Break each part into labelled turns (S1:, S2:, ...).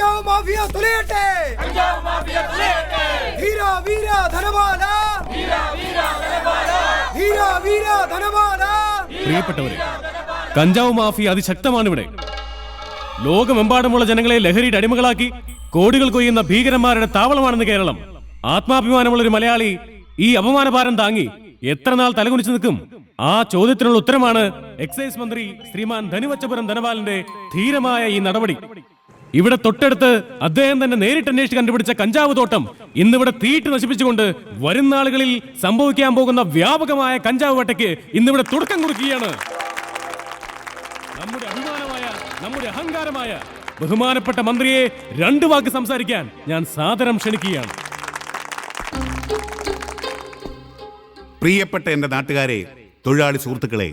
S1: കഞ്ചാവ് മാഫിയ തുലയട്ടെ, കഞ്ചാവ് മാഫിയ തുലയട്ടെ. വീര വീര ധനവാന, വീര വീര ധനവാന, വീര വീര ധനവാന.
S2: പ്രിയപ്പെട്ടവരെ, കഞ്ചാവ് മാഫിയ അതിശക്തമാണ് ഇവിടെ. ലോകമെമ്പാടുമുള്ള ജനങ്ങളെ ലഹരിയുടെ അടിമകളാക്കി കോടികൾ കൊയ്യുന്ന ഭീകരന്മാരുടെ താവളമാണെന്ന് കേരളം. ആത്മാഭിമാനമുള്ള ഒരു മലയാളി ഈ അപമാനഭാരം താങ്ങി എത്ര നാൾ തലകുനിച്ചു നിൽക്കും? ആ ചോദ്യത്തിനുള്ള ഉത്തരമാണ് എക്സൈസ് മന്ത്രി ശ്രീമാൻ ധനുവച്ചപുരം ധനപാലന്റെ ധീരമായ ഈ നടപടി. ഇവിടെ തൊട്ടടുത്ത് അദ്ദേഹം തന്നെ നേരിട്ട് അന്വേഷിച്ച് കണ്ടുപിടിച്ച കഞ്ചാവ് തോട്ടം ഇന്നിവിടെ തീയിട്ട് നശിപ്പിച്ചുകൊണ്ട് വരും നാളുകളിൽ സംഭവിക്കാൻ പോകുന്ന വ്യാപകമായ കഞ്ചാവ് വേട്ടയ്ക്ക് ഇന്നിവിടെ തുടക്കം കുറിക്കുകയാണ്. നമ്മുടെ അഭിമാനമായ, നമ്മുടെ അഹങ്കാരമായ ബഹുമാനപ്പെട്ട മന്ത്രിയെ 2 വാക്ക് സംസാരിക്കാൻ ഞാൻ സാദരം ക്ഷണിക്കുകയാണ്.
S3: പ്രിയപ്പെട്ട എന്റെ നാട്ടുകാരെ, തൊഴിലാളി സുഹൃത്തുക്കളെ,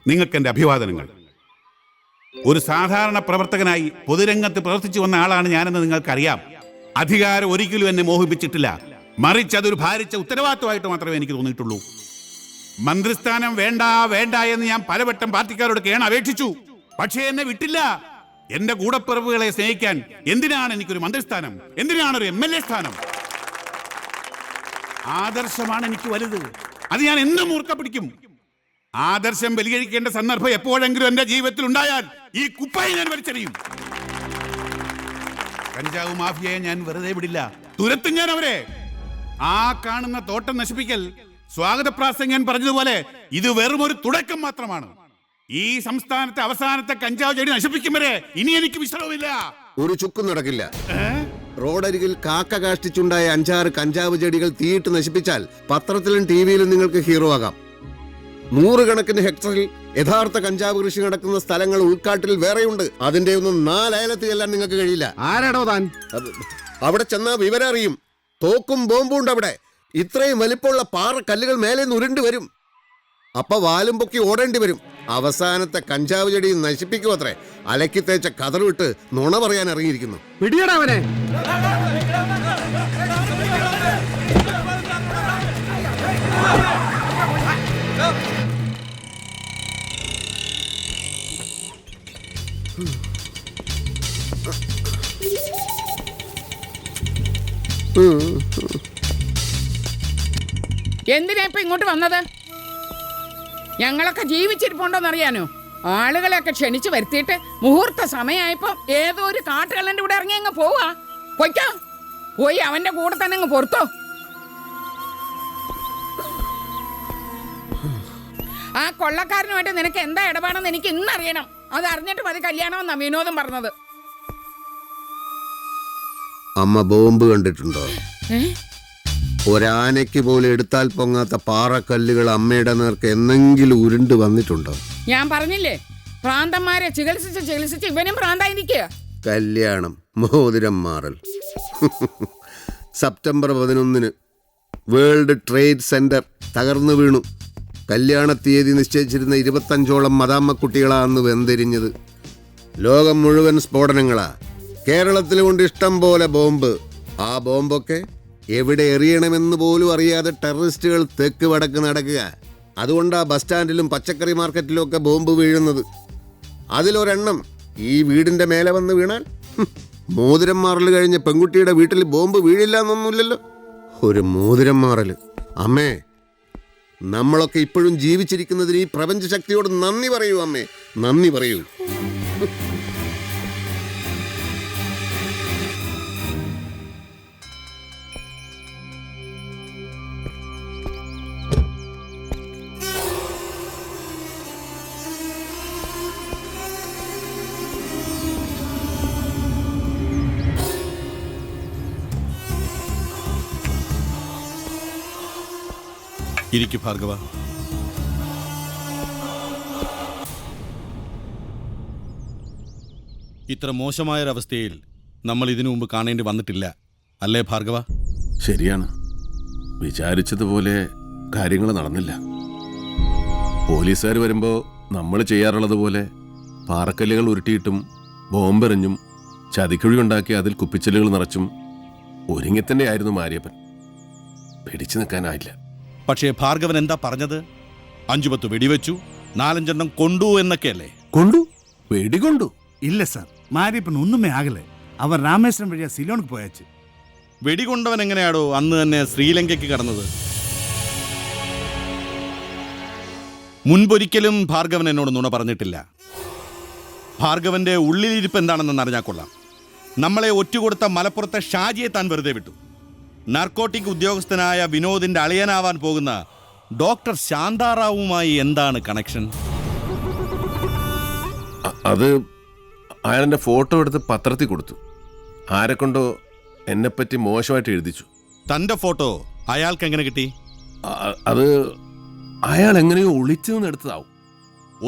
S3: നിങ്ങൾക്ക് എന്റെ അഭിവാദനങ്ങൾ. ഒരു സാധാരണ പ്രവർത്തകനായി പൊതുരംഗത്ത് പ്രവർത്തിച്ചു വന്ന ആളാണ് ഞാനെന്ന് നിങ്ങൾക്കറിയാം. അധികാരം ഒരിക്കലും എന്നെ മോഹിപ്പിച്ചിട്ടില്ല. മറിച്ച് അതൊരു ഭാരിച്ച ഉത്തരവാദിത്വമായിട്ട് മാത്രമേ എനിക്ക് തോന്നിയിട്ടുള്ളൂ. മന്ത്രിസ്ഥാനം വേണ്ട വേണ്ട എന്ന് ഞാൻ പലവട്ടം പാർട്ടിക്കാരോട് അപേക്ഷിച്ചു. പക്ഷേ എന്നെ വിട്ടില്ല. എന്റെ കൂടപ്പിറപ്പുകളെ സ്നേഹിക്കാൻ എന്തിനാണ് എനിക്കൊരു മന്ത്രിസ്ഥാനം? എന്തിനാണ് ഒരു MLA സ്ഥാനം? ആദർശമാണ് എനിക്ക് വലുത്. അത് ഞാൻ എന്നും മൂർക്ക പിടിക്കും. ആദർശം ബലികഴിക്കേണ്ട സന്ദർഭം എപ്പോഴെങ്കിലും എന്റെ ജീവിതത്തിൽ ഉണ്ടായാൽ ഈ കുപ്പായി ഞാൻ വലിച്ചെറിയും. കഞ്ചാവ് മാഫിയയെ ഞാൻ വെറുതെ വിടില്ല. തുരത്തും ഞാൻ അവരെ. ആ കാണുന്ന തോട്ടം നശിപ്പിക്കൽ സ്വാഗത പ്രാസംഗൻ പറഞ്ഞതുപോലെ ഇത് വെറും ഒരു തുടക്കം മാത്രമാണ്. ഈ സംസ്ഥാനത്തെ അവസാനത്തെ കഞ്ചാവ് ചെടി നശിപ്പിക്കും വരെ ഇനി എനിക്ക് വിശ്രമമില്ല.
S4: ഒരു ചുക്കും നടക്കില്ല. റോഡരികിൽ കാക്ക കാഷ്ടിച്ചുണ്ടായ 5-6 കഞ്ചാവ് ചെടികൾ തീയിട്ട് നശിപ്പിച്ചാൽ പത്രത്തിലും ടിവിയിലും നിങ്ങൾക്ക് ഹീറോ ആകാം. 100 കണക്കിന് ഹെക്ടറിൽ യഥാർത്ഥ കഞ്ചാവ് കൃഷി നടക്കുന്ന സ്ഥലങ്ങൾ ഉൾക്കാട്ടിൽ വേറെയുണ്ട്. അതിന്റെ ഒന്നും 4 അയലത്തിൽ ചെല്ലാൻ നിങ്ങൾക്ക് കഴിയില്ല.
S5: ആരാടോ താൻ?
S4: അവിടെ ചെന്നാൽ വിവരം അറിയും. തോക്കും ബോംബും ഉണ്ട് അവിടെ. ഇത്രയും വലിപ്പമുള്ള പാറ കല്ലുകൾ മേലെ ഉരുണ്ട് വരും. അപ്പൊ വാലും പൊക്കി ഓടേണ്ടി വരും. അവസാനത്തെ കഞ്ചാവ് ചെടി നശിപ്പിക്കും അത്രേ. അലക്കി തേച്ച കതറുവിട്ട് നുണ പറയാൻ ഇറങ്ങിയിരിക്കുന്നു.
S5: പിടിയടാവനെ.
S6: എന്തിനാ ഇപ്പൊ ഇങ്ങോട്ട് വന്നത്? ഞങ്ങളൊക്കെ ജീവിച്ചിരിപ്പുണ്ടോന്നറിയാനോ? ആളുകളെയൊക്കെ ക്ഷണിച്ചു വരുത്തിയിട്ട് മുഹൂർത്ത സമയമായപ്പോ ഏതോ ഒരു കാട്ടുകള്ളന്റെ കൂടെ ഇറങ്ങി അങ്ങ് പോവാ. പൊയ്ക്കോ, പോയി അവന്റെ കൂടെ തന്നെ അങ്ങ് പൊറത്തോ. ആ കൊള്ളക്കാരനുമായിട്ട് നിനക്ക് എന്താ ഇടപാടെന്ന് എനിക്ക് ഇന്നറിയണം. അത് അറിഞ്ഞിട്ട് മതി കല്യാണമെന്നാ വിനോദം പറഞ്ഞത്.
S4: അമ്മ ബോംബ് കണ്ടിട്ടുണ്ടോ? ഒരാനയ്ക്ക് പോലും എടുത്താൽ പൊങ്ങാത്ത പാറക്കല്ലുകൾ അമ്മയുടെ നേർക്ക് എന്നെങ്കിലും ഉരുണ്ട് വന്നിട്ടുണ്ടോ?
S6: ഞാൻ പറഞ്ഞില്ലേ, പ്രാന്തന്മാരെ ചികിത്സിച്ച് ഇവനും പ്രാന്തായിരിക്കുക.
S4: കല്യാണം, മോതിരം മാറൽ. സെപ്റ്റംബർ 11 വേൾഡ് ട്രേഡ് സെന്റർ തകർന്നു വീണു. കല്യാണ തീയതി നിശ്ചയിച്ചിരുന്ന 25ഓളം മദാമ്മക്കുട്ടികളാ അന്ന് വെന്തെരിഞ്ഞത്. ലോകം മുഴുവൻ സ്ഫോടനങ്ങളാ. കേരളത്തിൽ കൊണ്ട് ഇഷ്ടം പോലെ ബോംബ്. ആ ബോംബൊക്കെ എവിടെ എറിയണമെന്ന് പോലും അറിയാതെ ടെററിസ്റ്റുകൾ തെക്ക് വടക്ക് നടക്കുക. അതുകൊണ്ടാ ബസ് സ്റ്റാൻഡിലും പച്ചക്കറി മാർക്കറ്റിലും ഒക്കെ ബോംബ് വീഴുന്നത്. അതിലൊരെണ്ണം ഈ വീടിന്റെ മേലെ വന്ന് വീണാൽ മോതിരം മാറൽ കഴിഞ്ഞ പെൺകുട്ടിയുടെ വീട്ടിൽ ബോംബ് വീഴില്ല എന്നൊന്നുമില്ലല്ലോ. ഒരു മോതിരം മാറല്. അമ്മേ, നമ്മളൊക്കെ ഇപ്പോഴും ജീവിച്ചിരിക്കുന്നതിന് ഈ പ്രപഞ്ച ശക്തിയോട് നന്ദി പറയൂ അമ്മേ, നന്ദി പറയൂ.
S3: ഇരിക്കു ഭാർഗവ.
S7: ഇത്ര മോശമായൊരവസ്ഥയിൽ നമ്മൾ ഇതിനു മുമ്പ് കാണേണ്ടി വന്നിട്ടില്ല, അല്ലേ ഭാർഗവ?
S8: ശരിയാണ്. വിചാരിച്ചതുപോലെ കാര്യങ്ങൾ നടന്നില്ല. പോലീസുകാർ വരുമ്പോൾ നമ്മൾ ചെയ്യാറുള്ളത് പോലെ പാറക്കല്ലുകൾ ഉരുട്ടിയിട്ടും ബോംബെറിഞ്ഞും ചതിക്കുഴി ഉണ്ടാക്കി അതിൽ കുപ്പിച്ചെല്ലുകൾ നിറച്ചും ഒരുങ്ങിത്തന്നെയായിരുന്നു മാരിയപ്പൻ. പിടിച്ചു നിൽക്കാനായില്ല.
S7: പക്ഷേ ഭാർഗവൻ എന്താ പറഞ്ഞത്? 5-10 വെടിവെച്ചു, 4-5 കൊണ്ടു എന്നൊക്കെയല്ലേ?
S8: കൊണ്ടു? വെടികൊണ്ടു?
S5: ഇല്ല സാർ, മാരിയപ്പൻ ഒന്നുമേ ആകലേ. അവർ രാമേശ്വരം വഴിയാ സിലോണിക്ക് പോയാച്ച്.
S7: വെടികൊണ്ടവൻ എങ്ങനെയാടോ അന്ന് തന്നെ ശ്രീലങ്കയ്ക്ക് കടന്നത്? മുൻപൊരിക്കലും ഭാർഗവൻ എന്നോട് നുണ പറഞ്ഞിട്ടില്ല. ഭാർഗവന്റെ ഉള്ളിലിരിപ്പ് എന്താണെന്ന് അറിഞ്ഞാൽ കൊള്ളാം. നമ്മളെ ഒറ്റുകൊടുത്ത മലപ്പുറത്തെ ഷാജിയെ താൻ വെറുതെ വിട്ടു. നാർക്കോട്ടിക് ഉദ്യോഗസ്ഥനായ വിനോദിന്റെ അളിയനാവാൻ പോകുന്ന ഡോക്ടർ ശാന്താറാവുമായി എന്താണ് കണക്ഷൻ?
S8: അത് അയാളെൻ്റെ ഫോട്ടോ എടുത്ത് പത്രത്തിൽ കൊടുത്തു. ആരെക്കൊണ്ടോ എന്നെപ്പറ്റി മോശമായിട്ട് എഴുതിച്ചു.
S7: തന്റെ ഫോട്ടോ അയാൾക്ക് എങ്ങനെ കിട്ടി?
S8: അത് അയാൾ എങ്ങനെയോ ഒളിച്ചു നിന്ന് എടുത്തതാവും.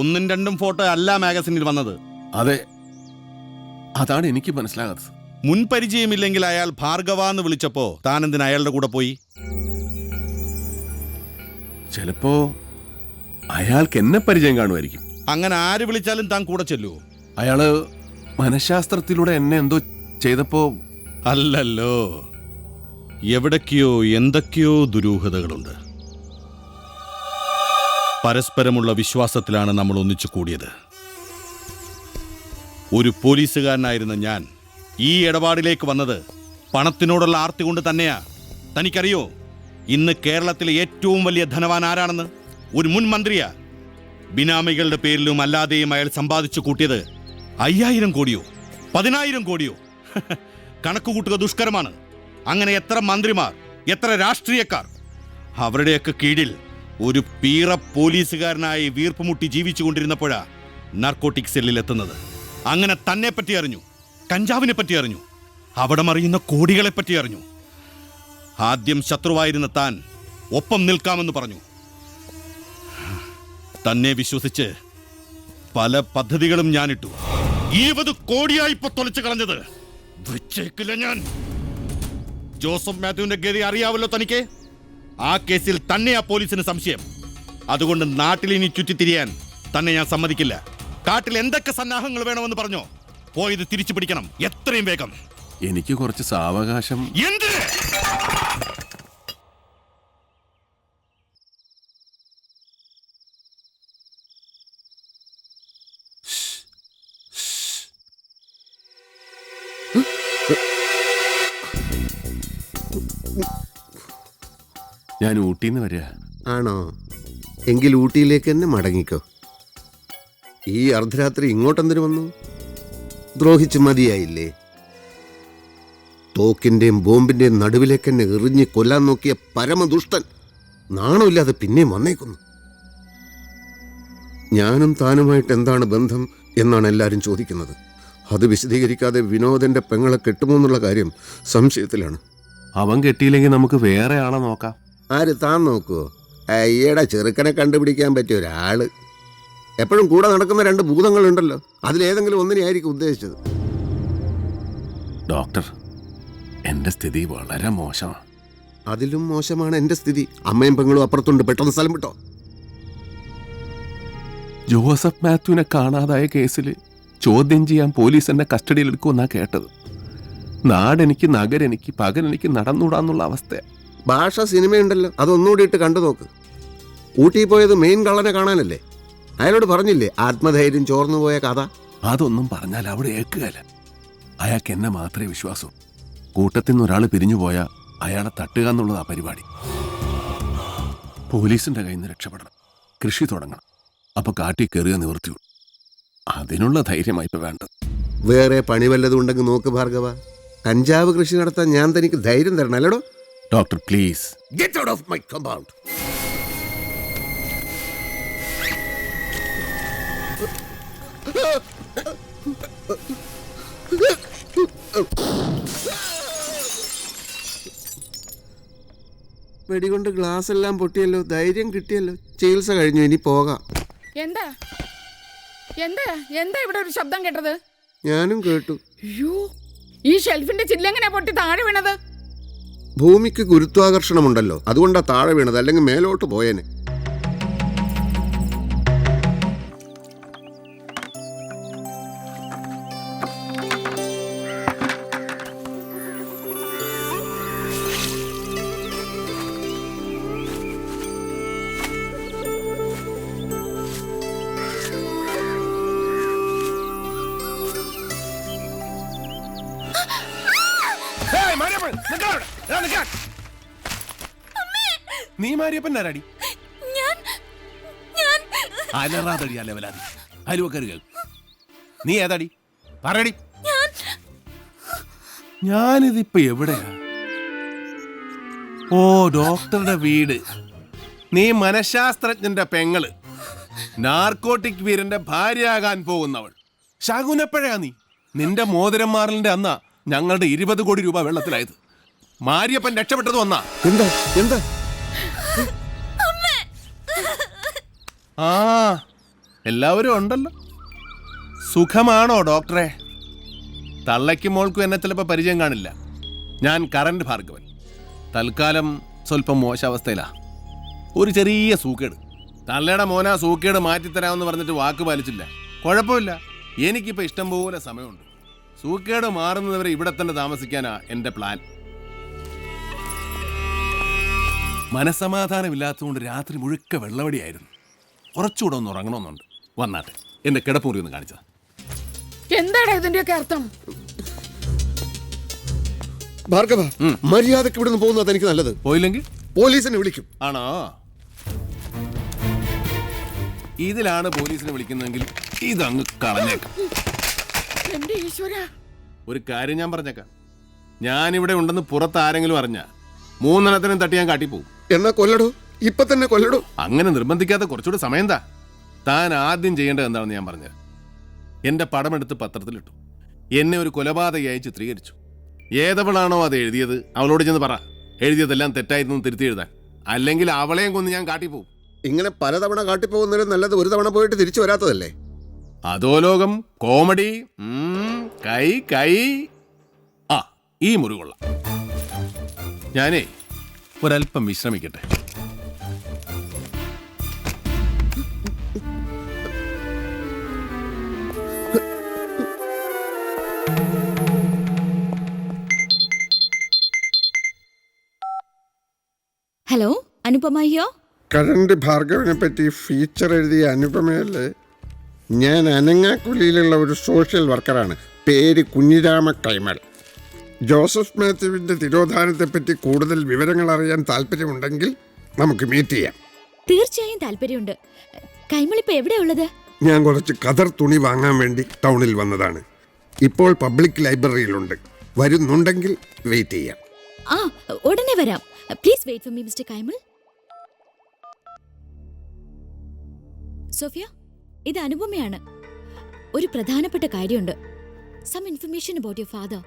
S7: 1-2 ഫോട്ടോ അല്ല മാഗസിനിൽ വന്നത്.
S8: അതെ, അതാണ് എനിക്ക് മനസ്സിലാകാത്തത്.
S7: മുൻപരിചയമില്ലെങ്കിൽ അയാൾ ഭാർഗവാന്ന് വിളിച്ചപ്പോ താൻ എന്തിനാ അയാളുടെ കൂടെ പോയി?
S8: ചിലപ്പോ അയാൾക്ക് എന്നെ പരിചയം കാണുമായിരിക്കും.
S7: അങ്ങനെ ആര് വിളിച്ചാലും താൻ കൂടെ ചെല്ലുവോ?
S8: അയാള് മനഃശാസ്ത്രത്തിലൂടെ എന്നെ എന്തോ ചെയ്തപ്പോ.
S7: അല്ലല്ലോ, എവിടൊക്കെയോ എന്തൊക്കെയോ ദുരൂഹതകളുണ്ട്. പരസ്പരമുള്ള വിശ്വാസത്തിലാണ് നമ്മൾ ഒന്നിച്ചു കൂടിയത്. ഒരു പോലീസുകാരനായിരുന്ന ഞാൻ ഈ ഇടപാടിലേക്ക് വന്നത് പണത്തിനോടുള്ള ആർത്തി കൊണ്ട് തന്നെയാ. തനിക്കറിയോ ഇന്ന് കേരളത്തിലെ ഏറ്റവും വലിയ ധനവാൻ ആരാണെന്ന്? ഒരു മുൻ മന്ത്രിയാ. ബിനാമികളുടെ പേരിലും അല്ലാതെയും അയാൾ സമ്പാദിച്ചു കൂട്ടിയത് 5000 കോടിയോ 10,000 കോടിയോ? കണക്ക് കൂട്ടുക ദുഷ്കരമാണ്. അങ്ങനെ എത്ര മന്ത്രിമാർ, എത്ര രാഷ്ട്രീയക്കാർ, അവരുടെയൊക്കെ കീഴിൽ ഒരു പീറ പോലീസുകാരനായി വീർപ്പുമുട്ടി ജീവിച്ചുകൊണ്ടിരുന്നപ്പോഴാ നാർക്കോട്ടിക് സെല്ലിൽ എത്തുന്നത്. അങ്ങനെ തന്നെ പറ്റി അറിഞ്ഞു, കഞ്ചാവിനെ പറ്റി അറിഞ്ഞു, അവിടെ മറിയുന്ന കോടികളെ പറ്റി അറിഞ്ഞു. ആദ്യം ശത്രുവായിരുന്ന താൻ ഒപ്പം നിൽക്കാമെന്ന് പറഞ്ഞു. തന്നെ വിശ്വസിച്ച് പല പദ്ധതികളും ഞാനിട്ടു. 20 കോടിയായി ഇപ്പൊ തൊലച്ചു കളഞ്ഞത് വെച്ചേക്കില്ല ഞാൻ. ജോസഫ് മാത്യുവിന്റെ ഗതി അറിയാവല്ലോ തനിക്ക്. ആ കേസിൽ തന്നെയാ പോലീസിന് സംശയം. അതുകൊണ്ട് നാട്ടിൽ ഇനി ചുറ്റിത്തിരിയാൻ തന്നെ ഞാൻ സമ്മതിക്കില്ല. കാട്ടിൽ എന്തൊക്കെ സന്നാഹങ്ങൾ വേണമെന്ന് പറഞ്ഞോ, പോയത് തിരിച്ചു പിടിക്കണം എത്രയും വേഗം.
S8: എനിക്ക് കുറച്ച് സാവകാശം.
S7: എന്ത്?
S8: ഞാൻ ഊട്ടിന്ന് വരിക.
S4: ആണോ? എങ്കിൽ ഊട്ടിയിലേക്ക് തന്നെ മടങ്ങിക്കോ. ഈ അർദ്ധരാത്രി ഇങ്ങോട്ടെന്തിനു വന്നു? ദ്രോഹിച്ച് മതിയായില്ലേ? തോക്കിന്റെയും ബോംബിന്റെയും നടുവിലേക്ക് തന്നെ എറിഞ്ഞ് കൊല്ലാൻ നോക്കിയ പരമദുഷ്ടൻ നാണമില്ലാതെ പിന്നെയും വന്നേക്കുന്നു. ഞാനും താനുമായിട്ട് എന്താണ് ബന്ധം എന്നാണ് എല്ലാവരും ചോദിക്കുന്നത്. അത് വിശദീകരിക്കാതെ വിനോദന്റെ പെങ്ങളെ കെട്ടുമോന്നുള്ള കാര്യം സംശയത്തിലാണ്.
S8: അവൻ കെട്ടിയില്ലെങ്കിൽ നമുക്ക് വേറെ ആളെ നോക്കാം.
S4: ആര്? താൻ നോക്കുവോ? അയ്യടാ, ചെറുക്കനെ കണ്ടുപിടിക്കാൻ പറ്റിയ ഒരാള്. എപ്പോഴും കൂടെ നടക്കുന്ന 2 ഭൂതങ്ങളുണ്ടല്ലോ, അതിലേതെങ്കിലും ഒന്നിനെയായിരിക്കും ഉദ്ദേശിച്ചത്.
S8: ഡോക്ടർ, എൻ്റെ സ്ഥിതി വളരെ മോശമാണ്.
S4: അതിലും മോശമാണ് എൻ്റെ സ്ഥിതി. അമ്മയും പെങ്ങളും അപ്പുറത്തുണ്ട്. പെട്ടെന്ന് സ്ഥലം വിട്ടോ.
S8: ജോസഫ് മാത്യുവിനെ കാണാതായ കേസിൽ ചോദ്യം ചെയ്യാൻ പോലീസ് എന്നെ കസ്റ്റഡിയിലെടുക്കുമെന്നാണ് കേട്ടത്. നാടെനിക്ക്, നഗരെനിക്ക്, പകലെനിക്ക് നടന്നുകൂടാന്നുള്ള അവസ്ഥ.
S4: ഭാഷ സിനിമയുണ്ടല്ലോ, അതൊന്നുകൂടി ഇട്ട് കണ്ടു നോക്ക്. ഊട്ടി പോയത് മെയിൻ കള്ളനെ കാണാനല്ലേ? അയാളോട് പറഞ്ഞില്ലേ ആത്മധൈര്യം ചോർന്നു പോയ കഥ?
S8: അതൊന്നും പറഞ്ഞാൽ അവിടെ ഏക്കുകയല്ല. അയാൾക്ക് എന്നെ മാത്രമേ വിശ്വാസൂ. കൂട്ടത്തിൽ നിന്ന് ഒരാൾ പിരിഞ്ഞു പോയാൽ അയാളെ തട്ടുക എന്നുള്ളതാ പരിപാടി. പോലീസിന്റെ കയ്യിൽ നിന്ന് രക്ഷപ്പെടണം, കൃഷി തുടങ്ങണം. അപ്പൊ കാട്ടി കയറിയ നിവൃത്തിയുള്ളൂ. അതിനുള്ള ധൈര്യമായി ഇപ്പൊ വേണ്ടത്.
S4: വേറെ പണി വല്ലതും ഉണ്ടെങ്കിൽ നോക്ക് ഭാർഗവ. കഞ്ചാവ് കൃഷി നടത്താൻ ഞാൻ തനിക്ക് ധൈര്യം തരണം അല്ലേടോ?
S8: Doctor please
S4: get out of my compound. വെടികൊണ്ട് ഗ്ലാസ് എല്ലാം പൊട്ടിയല്ലോ. ധൈര്യം കിട്ടിയല്ലോ. ചികിത്സ കഴിഞ്ഞു, ഇനി പോകാം.
S6: എന്താ എന്താ എന്താ ഇവിടെ ഒരു ശബ്ദം കേട്ടത്?
S4: ഞാനും കേട്ടു.
S6: അയ്യോ, ഈ ഷെൽഫിന്റെ ചില്ലെങ്ങനെ പൊട്ടി താഴെ വീണത്?
S4: ഭൂമിക്ക് ഗുരുത്വാകർഷണമുണ്ടല്ലോ, അതുകൊണ്ടാ താഴെ വീണത്. അല്ലെങ്കിൽ മേലോട്ട് പോയേനെ.
S8: നീ മാരിയപ്പൻ ആരാടി? അലറാതടി അലവലാതി അലുവക്കരുകൾ. നീ ഏതാടി? പറയടി. ഞാനിതിപ്പോ എവിടെയാ? ഓ, ഡോക്ടറുടെ വീട്. നീ മനഃശാസ്ത്രജ്ഞന്റെ പെങ്ങള്, നാർക്കോട്ടിക് വീരന്റെ ഭാര്യയാകാൻ പോകുന്നവൾ. ശകുനപ്പഴയാ നീ. നിന്റെ മോതിരം മാറലിന്റെ അന്നാ ഞങ്ങളുടെ 20 കോടി രൂപ വെള്ളത്തിലായത്. മാരിയപ്പൻ രക്ഷപ്പെട്ടത് വന്നാ.
S4: എന്താ എന്താ?
S8: ആ, എല്ലാവരും ഉണ്ടല്ലോ. സുഖമാണോ ഡോക്ടറെ? തള്ളയ്ക്കും മോൾക്കും എന്നെ ചിലപ്പോൾ പരിചയം കാണില്ല. ഞാൻ കറന്റ് ഭാർഗവൻ. തൽക്കാലം സ്വല്പം മോശാവസ്ഥയിലാ. ഒരു ചെറിയ സൂക്കേട്. തള്ളയുടെ മോനാ സൂക്കേട് മാറ്റിത്തരാമെന്ന് പറഞ്ഞിട്ട് വാക്ക് പാലിച്ചില്ല. കുഴപ്പമില്ല, എനിക്കിപ്പോൾ ഇഷ്ടം പോലെ സമയമുണ്ട്. സൂക്കേട് മാറുന്നതുവരെ ഇവിടെ തന്നെ താമസിക്കാനാ എൻ്റെ പ്ലാൻ. മനസ്സമാധാനമില്ലാത്തതുകൊണ്ട് രാത്രി മുഴുക്ക വെള്ളവടിയായിരുന്നു. കുറച്ചുകൂടെ ഒന്ന് ഉറങ്ങണമെന്നുണ്ട്. വന്നാട്ടെ, എന്റെ കിടപ്പുറി ഒന്ന് കാണിച്ചതാ.
S6: എന്താണ് ഇതിന്റെയൊക്കെ അർത്ഥം?
S4: ഭാർഗവ, മര്യാദക്ക് ഇവിടുന്ന് പോകുന്നത് എനിക്ക് നല്ലത്.
S8: പോയില്ലെങ്കിൽ
S4: പോലീസിനെ വിളിക്കും.
S8: ആണോ? ഇതിലാണ് പോലീസിനെ വിളിക്കുന്നതെങ്കിൽ ഇതങ്ങ് കളഞ്ഞേക്കാം.
S6: എന്റെ ഈശ്വര,
S8: ഒരു കാര്യം ഞാൻ പറഞ്ഞേക്കാം. ഞാനിവിടെ ഉണ്ടെന്ന് പുറത്ത് ആരെങ്കിലും അറിഞ്ഞ 3 എണ്ണത്തിനും തട്ടി ഞാൻ കാട്ടിപ്പോവും.
S4: എന്നാ കൊല്ലടോ, ഇപ്പൊ തന്നെ കൊല്ലടോ.
S8: അങ്ങനെ നിർബന്ധിക്കാത്ത കുറച്ചുകൂടെ സമയം താൻ ആദ്യം ചെയ്യേണ്ടത് എന്താണെന്ന് ഞാൻ പറഞ്ഞത്. എന്റെ പടമെടുത്ത് പത്രത്തിലിട്ടു. എന്നെ ഒരു കൊലപാതകയായി ചിത്രീകരിച്ചു. ഏതവളാണോ അത് എഴുതിയത് അവളോട് ചെന്ന് പറ, എഴുതിയതെല്ലാം തെറ്റായിരുന്നു തിരുത്തി എഴുതാൻ. അല്ലെങ്കിൽ അവളെയും കൊന്ന് ഞാൻ കാട്ടിപ്പോവും.
S4: ഇങ്ങനെ പലതവണ കാട്ടിപ്പോകുന്നതിലും നല്ലത് ഒരു തവണ പോയിട്ട് തിരിച്ചു വരാത്തതല്ലേ?
S8: അതോ ലോകം കോമഡി. കൈ കൈ. ആ, ഈ മുറി കൊള്ളാം. ഞാനേ ഒരല്പം വിശ്രമിക്കട്ടെ.
S9: ഹലോ, അനുപമ ഹിയോ.
S4: കറന്റ് ഭാർഗവനെ പറ്റി ഫീച്ചർ എഴുതിയ അനുപമയല്ലേ? ഞാൻ അനങ്ങാക്കുലിയിലുള്ള ഒരു സോഷ്യൽ വർക്കറാണ്. പേര് കുഞ്ഞിരാമ കൈമൾ. ജോസഫ് മാത്യുവിന്റെ തിരോധാനത്തെപ്പറ്റി കൂടുതൽ വിവരങ്ങൾ അറിയാൻ താല്പര്യമുണ്ടെങ്കിൽ നമുക്ക് മീറ്റ് ചെയ്യാം.
S9: തീർച്ചയായും താല്പര്യമുണ്ട്. കൈമൾ ഇപ്പൊ എവിടെയാ ഉള്ളത്?
S4: ഞാൻ കുറച്ച് കതർ തുണി വാങ്ങാൻ വേണ്ടി ടൗണിൽ വന്നതാണ്. ഇപ്പോൾ പബ്ലിക് ലൈബ്രറിയിലുണ്ട്. വരുന്നുണ്ടെങ്കിൽ വെയിറ്റ് ചെയ്യാം.
S9: ആ, ഉടനെ വരാം. Please wait for me mister Kaimal. Sophia, ഇത് അനുപമയാണ്. ഒരു പ്രധാനപ്പെട്ട കാര്യമുണ്ട്. Some information about your father.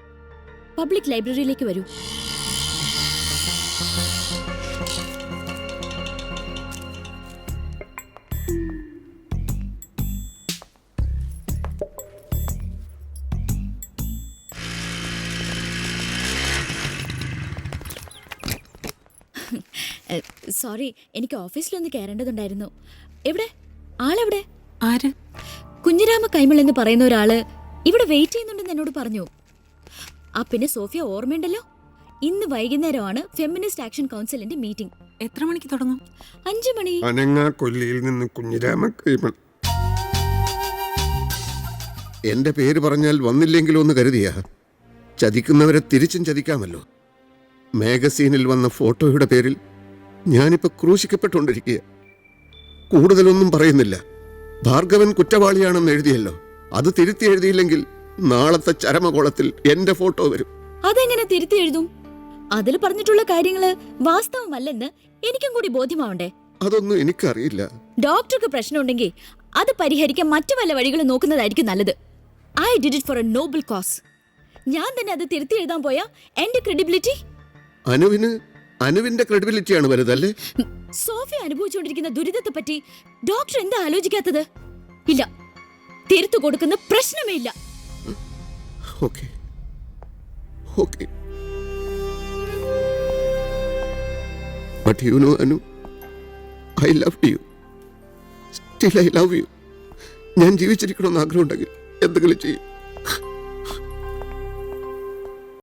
S9: Public ലൈബ്രറിയിലേക്ക് വരൂ. സോറി, എനിക്ക് ഓഫീസിലൊന്ന് കയറേണ്ടതുണ്ടായിരുന്നു. എവിടെ ആളെവിടെ?
S10: ആര്?
S9: കുഞ്ഞിരാമ കൈമൾ എന്ന് പറയുന്ന ഒരാള് ഇവിടെ വെയിറ്റ് ചെയ്യുന്നുണ്ടെന്ന് എന്നോട് പറഞ്ഞു. ആ, പിന്നെ സോഫിയ ഓർമ്മയുണ്ടല്ലോ, ഇന്ന് വൈകുന്നേരമാണ് ഫെമിനിസ്റ്റ് ആക്ഷൻ കൗൺസിലിന്റെ മീറ്റിംഗ്.
S10: എത്ര മണിക്ക് തുടങ്ങും?
S9: 5 മണി.
S4: അനങ്ങാക്കൊല്ലിയിൽ നിന്ന് കുഞ്ഞിരാമ കൈമൾ. എന്റെ പേര് പറഞ്ഞാൽ വന്നില്ലെങ്കിലും ഒന്ന് കരുതിയാ. ചതിക്കുന്നവരെ തിരിച്ചും ചതിക്കാമല്ലോ. മാഗസീനിൽ വന്ന ഫോട്ടോയുടെ പേരിൽ ഞാനിപ്പോൾ ക്രൂശിക്കപ്പെട്ടുകൊണ്ടിരിക്കുക. കൂടുതലൊന്നും പറയുന്നില്ല. ഭാർഗവൻ കുറ്റവാളിയാണെന്ന് എഴുതിയല്ലോ, അത് തിരുത്തി എഴുതിയില്ലെങ്കിൽ നാളത്തെ ചരമകോളത്തിൽ എന്റെ ഫോട്ടോ വരും.
S9: അതെങ്ങനെ തിരുത്തി എഴുതും? അതിൽ പറഞ്ഞിട്ടുള്ള കാര്യങ്ങള് വാസ്തവമല്ലെന്ന് എനിക്കും കൂടി ബോധ്യമാവണ്ടേ?
S4: അതൊന്നും എനിക്കറിയില്ല.
S9: ഡോക്ടർക്ക് പ്രശ്നമുണ്ടെങ്കിൽ അത് പരിഹരിക്കാൻ മറ്റു വല്ല വഴികളും നോക്കുന്നതായിരിക്കും നല്ലത്. I did it for a noble cause. ഞാൻ തന്നെ അത് തിരുത്തി എഴുതാൻ പോയാ എന്റെ ക്രെഡിബിലിറ്റി.
S4: അനുവിന്റെ ക്രെഡിബിലിറ്റിയാണ് വലുതല്ലേ?
S9: സോഫിയ അനുഭവിച്ചുകൊണ്ടിരിക്കുന്ന ദുരിതത്തെ പറ്റി ഡോക്ടർ എന്താ ആലോചിക്കാത്തത്? ഇല്ല, തിരുത്തു കൊടുക്കുന്ന പ്രശ്നമേ ഇല്ല.
S4: Okay okay. But you know, Anu, I loved you. Still I love you. ഞാൻ ജീവിച്ചിരിക്കണമെന്ന് ആഗ്രഹമുണ്ടെങ്കിൽ എന്തെങ്കിലും ചെയ്യും.